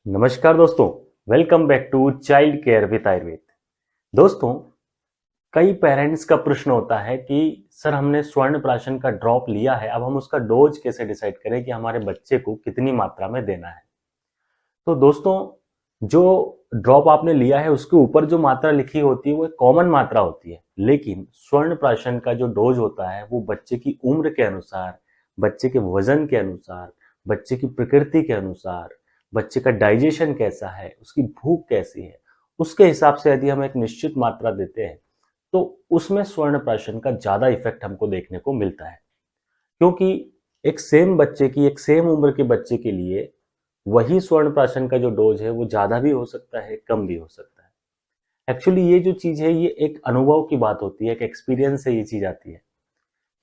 नमस्कार दोस्तों, welcome back to child care with Ayurveda. दोस्तों, कई पेरेंट्स का प्रश्न होता है कि सर हमने स्वर्ण प्राशन का ड्रॉप लिया है, अब हम उसका डोज कैसे डिसाइड करें कि हमारे बच्चे को कितनी मात्रा में देना है। तो दोस्तों, जो ड्रॉप आपने लिया है उसके ऊपर जो मात्रा लिखी होती है वो एक कॉमन मात्रा होती है, लेकिन स्वर्ण प्राशन का जो डोज होता है वो बच्चे की उम्र के अनुसार, बच्चे के वजन के अनुसार, बच्चे की प्रकृति के अनुसार, बच्चे का डाइजेशन कैसा है, उसकी भूख कैसी है, उसके हिसाब से यदि हम एक निश्चित मात्रा देते हैं तो उसमें स्वर्ण प्राशन का ज्यादा इफेक्ट हमको देखने को मिलता है। क्योंकि एक सेम उम्र के बच्चे के लिए वही स्वर्ण प्राशन का जो डोज है वो ज्यादा भी हो सकता है, कम भी हो सकता है। एक्चुअली ये जो चीज है ये एक अनुभव की बात होती है, एक एक्सपीरियंस से ये चीज आती है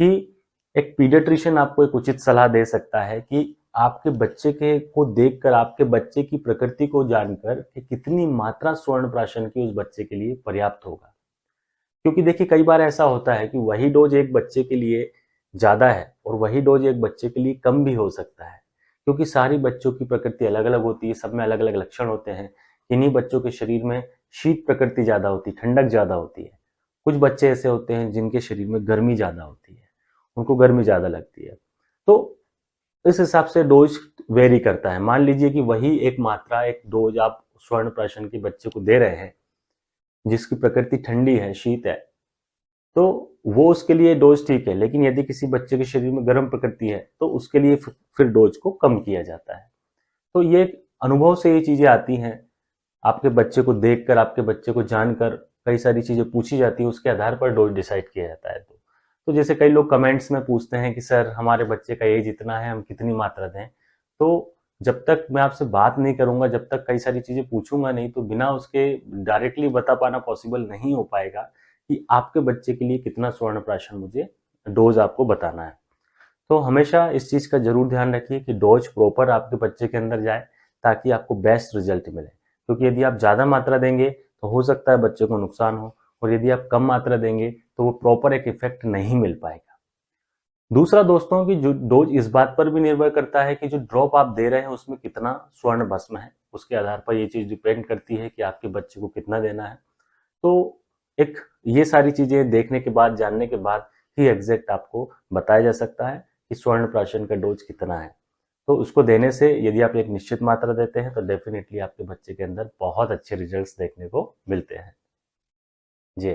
कि एक पीडियाट्रिशियन आपको एक उचित सलाह दे सकता है कि आपके बच्चे के को देखकर, आपके बच्चे की प्रकृति को जानकर कि कितनी मात्रा स्वर्ण प्राशन की उस बच्चे के लिए पर्याप्त होगा। क्योंकि देखिए कई बार ऐसा होता है कि वही डोज एक बच्चे के लिए ज्यादा है और वही डोज एक बच्चे के लिए कम भी हो सकता है, क्योंकि सारी बच्चों की प्रकृति अलग अलग होती है, सब में अलग अलग लक्षण होते हैं। किन्हीं बच्चों के शरीर में शीत प्रकृति ज्यादा होती है, ठंडक ज्यादा होती है। कुछ बच्चे ऐसे होते हैं जिनके शरीर में गर्मी ज्यादा होती है, उनको गर्मी ज्यादा लगती है। तो इस हिसाब से डोज वेरी करता है। मान लीजिए कि वही एक मात्रा, एक डोज आप स्वर्ण प्राशन के बच्चे को दे रहे हैं जिसकी प्रकृति ठंडी है, शीत है, तो वो उसके लिए डोज ठीक है। लेकिन यदि किसी बच्चे के शरीर में गर्म प्रकृति है तो उसके लिए फिर डोज को कम किया जाता है। तो ये अनुभव से ये चीजें आती हैं। आपके बच्चे को देखकर, आपके बच्चे को जानकर कई सारी चीजें पूछी जाती है, उसके आधार पर डोज डिसाइड किया जाता है। तो जैसे कई लोग कमेंट्स में पूछते हैं कि सर हमारे बच्चे का एज इतना है, हम कितनी मात्रा दें। तो जब तक मैं आपसे बात नहीं करूंगा, जब तक कई सारी चीजें पूछूंगा नहीं, तो बिना उसके डायरेक्टली बता पाना पॉसिबल नहीं हो पाएगा कि आपके बच्चे के लिए कितना स्वर्ण प्राशन मुझे डोज आपको बताना है। तो हमेशा इस चीज का जरूर ध्यान रखिए कि डोज प्रॉपर आपके बच्चे के अंदर जाए, ताकि आपको बेस्ट रिजल्ट मिले। क्योंकि यदि आप ज्यादा मात्रा देंगे तो हो सकता है बच्चे को नुकसान हो, और यदि आप कम मात्रा देंगे तो वो प्रॉपर एक इफेक्ट नहीं मिल पाएगा। दूसरा दोस्तों की जो डोज इस बात पर भी निर्भर करता है कि जो ड्रॉप आप दे रहे हैं उसमें कितना स्वर्ण भस्म है, उसके आधार पर ये चीज डिपेंड करती है कि आपके बच्चे को कितना देना है। तो एक ये सारी चीजें देखने के बाद, जानने के बाद ही एग्जैक्ट आपको बताया जा सकता है कि स्वर्ण प्राशन का डोज कितना है। तो उसको देने से यदि आप एक निश्चित मात्रा देते हैं तो डेफिनेटली आपके बच्चे के अंदर बहुत अच्छे रिजल्ट्स देखने को मिलते हैं। जी।